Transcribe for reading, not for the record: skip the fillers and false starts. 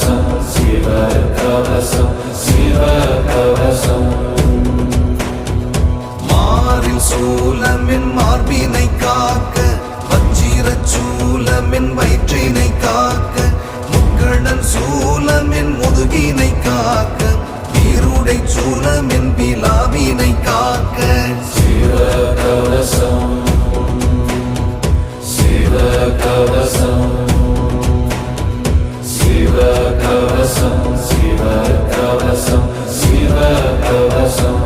கவசம் சிவ கவசம் சிவ கவசம் மாறில் சூலமின் மார்பினை காக்க வச்சிரச் சூலமின் வயிற்றினை காக்க முக்கணன் சூலமின் முதுகினை காக்க வீருடை சூலமின் விலாவினை காக்க சிவ கவசம் சிவ கவசம் சிவ கவசம் சிவ கவசம் சிவ கவசம்